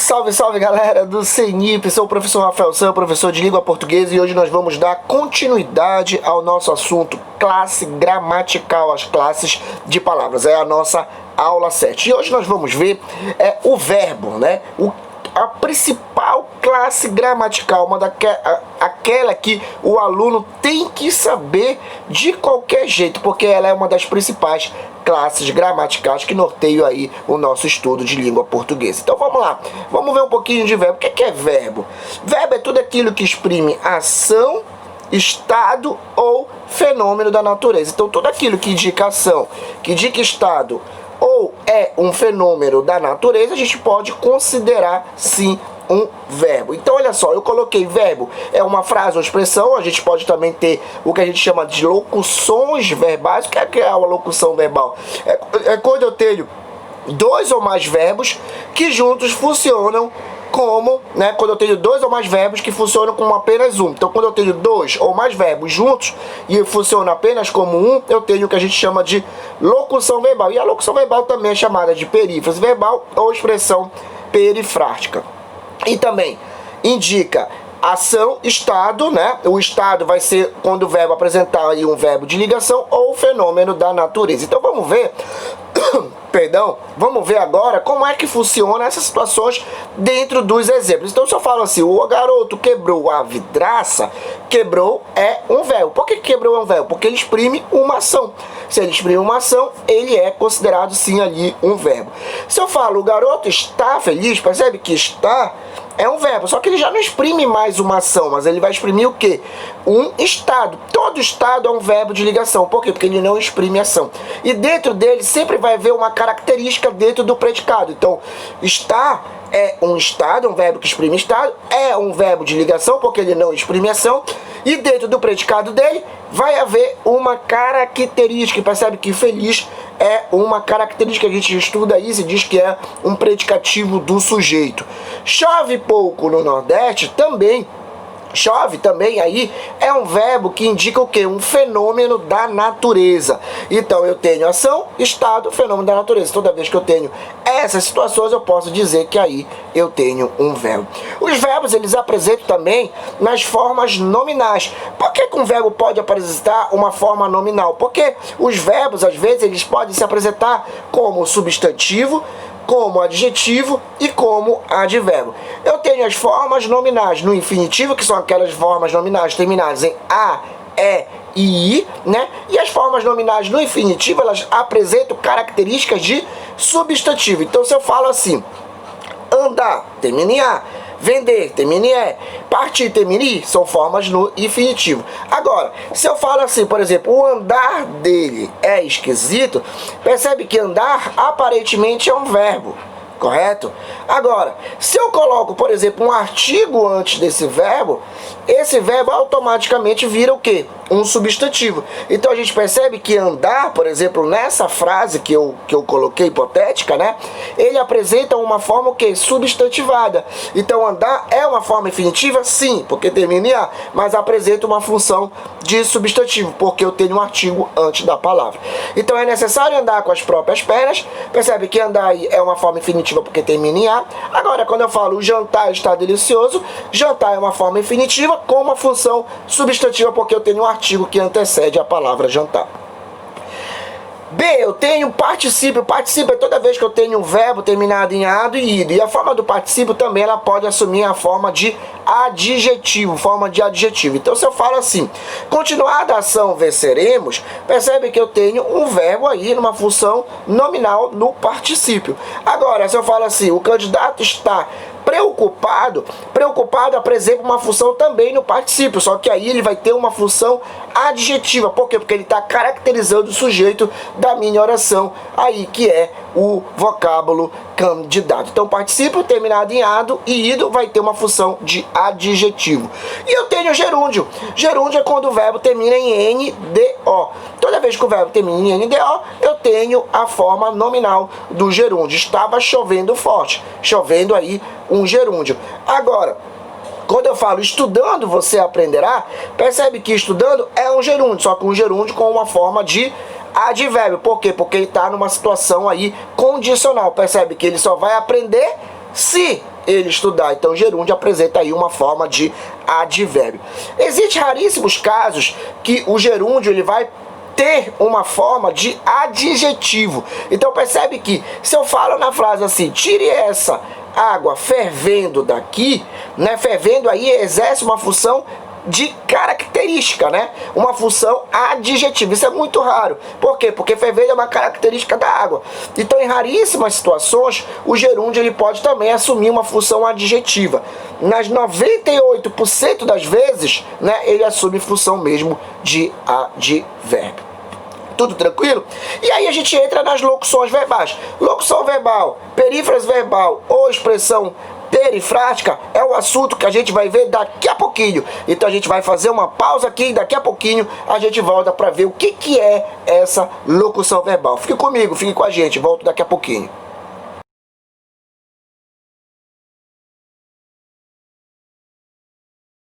Salve, salve galera do CENIP, sou o professor Rafael San, professor de língua portuguesa, e hoje nós vamos dar continuidade ao nosso assunto classe gramatical, as classes de palavras, é a nossa aula 7. E hoje nós vamos ver o verbo, né? A principal classe gramatical, aquela que o aluno tem que saber de qualquer jeito, porque ela é uma das principais classes gramaticais que norteiam aí o nosso estudo de língua portuguesa. Então vamos lá, vamos ver um pouquinho de verbo. O que é verbo? Verbo é tudo aquilo que exprime ação, estado ou fenômeno da natureza. Então tudo aquilo que indica ação, que indica estado ou é um fenômeno da natureza, a gente pode considerar sim um verbo. Então olha só, eu coloquei verbo, é uma frase ou expressão. A gente pode também ter o que a gente chama de locuções verbais. O que é uma locução verbal? É quando eu tenho dois ou mais verbos que juntos funcionam como, né, quando eu tenho dois ou mais verbos que funcionam como apenas um. Então quando eu tenho dois ou mais verbos juntos e funcionam apenas como um, eu tenho o que a gente chama de locução verbal. E a locução verbal também é chamada de perífrase verbal ou expressão perifrástica. E também indica ação, estado, né? O estado vai ser quando o verbo apresentar aí um verbo de ligação ou fenômeno da natureza. Então vamos ver vamos ver agora como é que funciona essas situações dentro dos exemplos. Então se eu falo assim, o garoto quebrou a vidraça, quebrou é um verbo. Por que quebrou é um verbo? Porque ele exprime uma ação. Se ele exprime uma ação, ele é considerado sim ali um verbo. Se eu falo, o garoto está feliz, percebe que está é um verbo, só que ele já não exprime mais uma ação, mas ele vai exprimir o quê? Um estado. Todo estado é um verbo de ligação. Por quê? Porque ele não exprime ação. E dentro dele sempre vai haver uma característica dentro do predicado. Então, estar é um estado, um verbo que exprime estado, é um verbo de ligação, porque ele não exprime ação, e dentro do predicado dele vai haver uma característica. Percebe que feliz é uma característica que a gente estuda aí, se diz que é um predicativo do sujeito. Chove pouco no Nordeste também. Chove também aí é um verbo que indica o quê? Um fenômeno da natureza. Então eu tenho ação, estado, fenômeno da natureza. Toda vez que eu tenho essas situações, eu posso dizer que aí eu tenho um verbo. Os verbos, eles apresentam também nas formas nominais. Por que um verbo pode apresentar uma forma nominal? Porque os verbos, às vezes, eles podem se apresentar como substantivo, como adjetivo e como advérbio. Eu tenho as formas nominais no infinitivo, que são aquelas formas nominais terminadas em A, E e I, né? E as formas nominais no infinitivo, elas apresentam características de substantivo. Então se eu falo assim, andar, termina em A, vender, termina em E, partir, termina em I, são formas no infinitivo. Agora, se eu falo assim, por exemplo, o andar dele é esquisito, percebe que andar aparentemente é um verbo, correto? Agora, se eu coloco, por exemplo, um artigo antes desse verbo, esse verbo automaticamente vira o quê? Um substantivo. Então a gente percebe que andar, por exemplo, nessa frase que eu coloquei, hipotética, né? Ele apresenta uma forma o quê? Substantivada. Então andar é uma forma infinitiva? Sim, porque termina em A, mas apresenta uma função de substantivo, porque eu tenho um artigo antes da palavra. Então é necessário andar com as próprias pernas. Percebe que andar aí é uma forma infinitiva porque termina em A. Agora, quando eu falo o jantar está delicioso, jantar é uma forma infinitiva com uma função substantiva porque eu tenho um artigo que antecede a palavra jantar. B, eu tenho particípio. Particípio é toda vez que eu tenho um verbo terminado em ado e ido. E a forma do particípio também ela pode assumir a forma de adjetivo, Então se eu falo assim, continuada a ação venceremos, percebe que eu tenho um verbo aí numa função nominal no particípio. Agora, se eu falo assim, o candidato está preocupado apresenta uma função também no particípio, só que aí ele vai ter uma função adjetiva. Por quê? Porque ele está caracterizando o sujeito da minha oração aí, que é o vocábulo candidato. Então, particípio terminado em ado e ido vai ter uma função de adjetivo. E eu tenho gerúndio. Gerúndio é quando o verbo termina em NDO. Toda vez que o verbo termina em NDO, eu tenho a forma nominal do gerúndio. Estava chovendo forte. Chovendo aí um gerúndio. Agora, quando eu falo estudando você aprenderá, percebe que estudando é um gerúndio, só que um gerúndio com uma forma de advérbio. Por quê? Porque ele está numa situação aí condicional. Percebe que ele só vai aprender se ele estudar. Então, gerúndio apresenta aí uma forma de advérbio. Existem raríssimos casos que o gerúndio ele vai ter uma forma de adjetivo. Então percebe que se eu falo na frase assim, tire essa água fervendo daqui, né? Fervendo aí exerce uma função de característica, né? Uma função adjetiva. Isso é muito raro. Por quê? Porque fervendo é uma característica da água. Então, em raríssimas situações, o gerúndio ele pode também assumir uma função adjetiva. Nas 98% das vezes, né, ele assume função mesmo de advérbio. Tudo tranquilo? E aí a gente entra nas locuções verbais. Locução verbal, perífrase verbal ou expressão perifrática é o assunto que a gente vai ver daqui a pouquinho. Então a gente vai fazer uma pausa aqui e daqui a pouquinho a gente volta para ver o que é essa locução verbal. Fique comigo, fique com a gente, volto daqui a pouquinho.